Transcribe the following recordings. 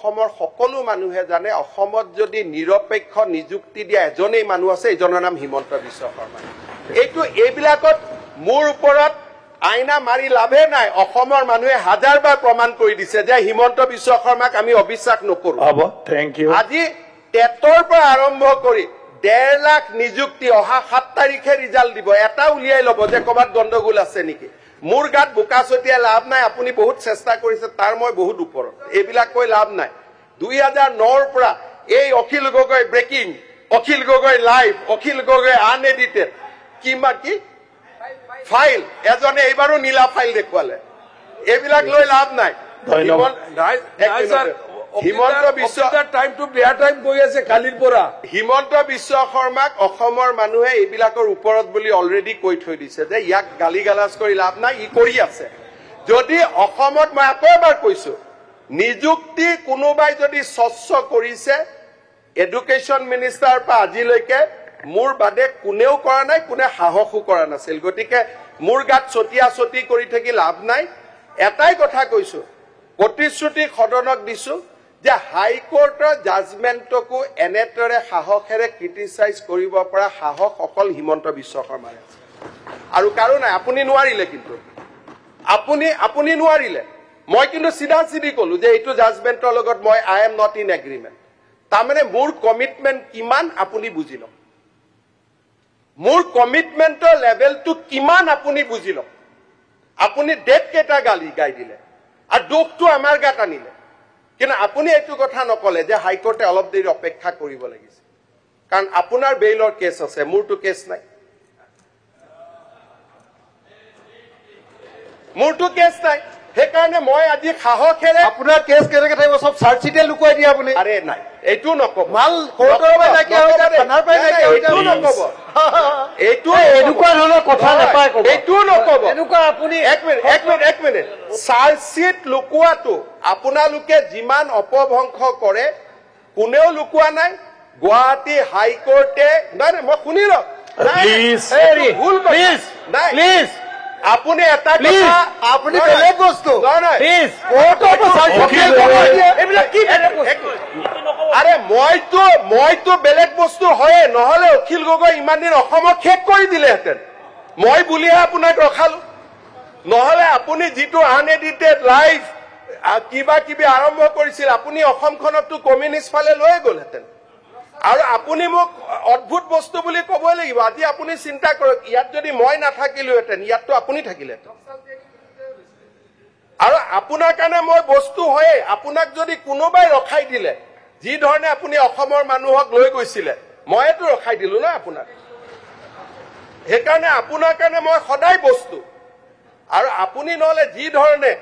অসমৰ সকলো মানুহে জানে অসমত যদি নিৰপেক্ষ নিযুক্তি দিয়া এজনেই মানুহ আছে এজনৰ নাম হিমন্ত বিশ্ব শৰ্মা এইবিলাকত মোৰ ওপৰত আইনা মাৰি লাভে নাই অসমৰ মানুহে হাজাৰবাৰ প্ৰমাণ কৰি দিছে যে হিমন্ত বিশ্ব শৰ্মাক আমি অবিশ্বাস নকৰো হ'ব থ্যাংক ইউ আজি টেটৰ পৰা আৰম্ভ কৰি 1.5 লাখ নিযুক্তি অহা 7 তাৰিখে ৰিজাল্ট দিব এটা উলিয়াই ল'ব যে কবাত গণ্ডগোল আছে নেকি মোৰ গাত বোকা ছটিয়াই লাভ নাই আপুনি বহুত চেষ্টা কৰিছে তাৰ মই বহুত ওপৰত এইবিলাক কৈ লাভ নাই 2009 ৰ পৰা এই Akhil Gogoi breaking Akhil Gogoi live Akhil Gogoi unedited কিমান কি ফাইল এজনে এইবাৰো নীলা ফাইল দেখুৱালে এইবিলাক লৈ লাভ নাই ধন্যবাদ হিমন্ত বিশ্ব টাইম টু বেয়া টাইম গৈ আছে কালিৰ পৰা হিমন্ত বিশ্ব শৰ্মাক অসমৰ মানুহে এইবিলাকৰ ওপৰত বুলি অলৰেডি কৈ থৈ দিছে যে ইয়াক গালি গালাজ কৰি লাভ নাই ই কৰি আছে যদি অসমত মই আকৌ এবাৰ কৈছো নিযুক্তি কোনোবাই যদি স্বচ্ছ কৰিছে এডুকেশ্যন মিনিষ্টাৰ পৰা আজিলৈকে মোৰ বাদে কোনেও কৰা নাই কোনে সাহসো কৰা নাছিল গতিকে মোৰ গাত ছটিয়া ছটি কৰি থাকি লাভ নাই এটাই কথা কৈছো প্ৰতিশ্ৰুতি সদনক দিছো যে হাইকোৰ্টৰ জাজমেণ্টকো এনেদৰে সাহসেৰে ক্ৰিটিচাইজ কৰিব পৰা সাহস অকল হিমন্ত বিশ্ব শৰ্মাৰ আছে আৰু কাৰো নাই আপুনি নোৱাৰিলে কিন্তু আপুনি নোৱাৰিলে মই কিন্তু চিধা চিধি কলো যে এইটো জাজমেণ্টৰ লগত মই I am not in agreement তাৰমানে মোৰ কমিটমেণ্ট কিমান আপুনি বুজি লওক মোৰ কমিটমেণ্টৰ লেভেলটো কিমান আপুনি বুজি লওক আপুনি ডেট কেইটা গাই দিলে আৰু দুখটো আমাৰ গাত আনিলে কিন্তু আপুনি এইটো কথা নকলে যে হাইকোৰ্টে অলপ দেৰি অপেক্ষা কৰিব লাগিছে কাৰণ আপোনাৰ বেইলৰ কেছ আছে মোৰটো কেছ নাই সেইকাৰণে মই আজি সাহসেৰে আপোনাৰ কেছ কেনেকে থাকিব সব চাৰ্জচিটে লুকুৱাই দিয়ে আপুনি আৰে নাই এইটো নকব মাল কোৰ্টৰ পৰা নাইকিয়া হৈ যায় থানাৰ পৰা নাইকিয়া হৈ যায় এইটো নকব এইটো এনেকুৱা ধৰণৰ কথা নাপায় ক'ব এইটো নকব এনেকুৱা আপুনি এক মিনিট চাৰ্জচিট লুকুৱাটো আপোনালোকে যিমান অপভংশ কৰে কোনেও লুকুৱা নাই গুৱাহাটী হাইকোৰ্টে নাই মই শুনি লওক ভুল প্লিজ আপুনি এটা কথা আপুনি বেলেগ বস্তু আৰে মইতো বেলেগ বস্তু হয়ে নহলে অখিল গগৈ ইমান দিন অসমক শেষ কৰি দিলেহেঁতেন মই বুলিহে আপোনাক ৰখালো নহলে আপুনি যিটো আনএডিটেড লাইভ কিবা কিবি আৰম্ভ কৰিছিল আপুনি অসমখনতো কমিউনিষ্ট ফালে লৈ গ'লহেঁতেন আৰু আপুনি মোক অদ্ভুত বস্তু বুলি ক'বই লাগিব আজি আপুনি চিন্তা কৰক ইয়াত যদি মই নাথাকিলোহেঁতেন ইয়াততো আপুনি থাকিলেহেঁতেন আৰু আপোনাৰ কাৰণে মই বস্তু হয়ে আপোনাক যদি কোনোবাই ৰখাই দিলে যি ধৰণে আপুনি অসমৰ মানুহক লৈ গৈছিলে মইতো ৰখাই দিলো না আপোনাক সেইকাৰণে আপোনাৰ কাৰণে মই সদায় বস্তু আৰু আপুনি নহলে যি ধৰণে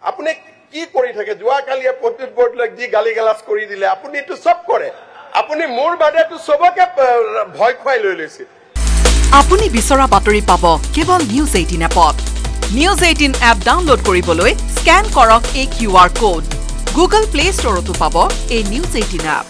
আপুনি কি কৰি থাকে যোৱাকালিয়ে প্ৰতিত বৰ্ডলৈ যি গালি গালাজ কৰি দিলে আপুনি এইটো চব কৰে আপুনি মোৰ বাদেতো সবকে ভয় খুৱাই লৈ লৈছে আপুনি বিচৰা বাতৰি পাব কেৱল নিউজ 18 এপত নিউজ 18 এপ ডাউনলোড কৰিবলৈ স্ক্যান কৰক এই QR কোড গুগল প্লে ষ্টৰতো পাব এই নিউজ 18 এপ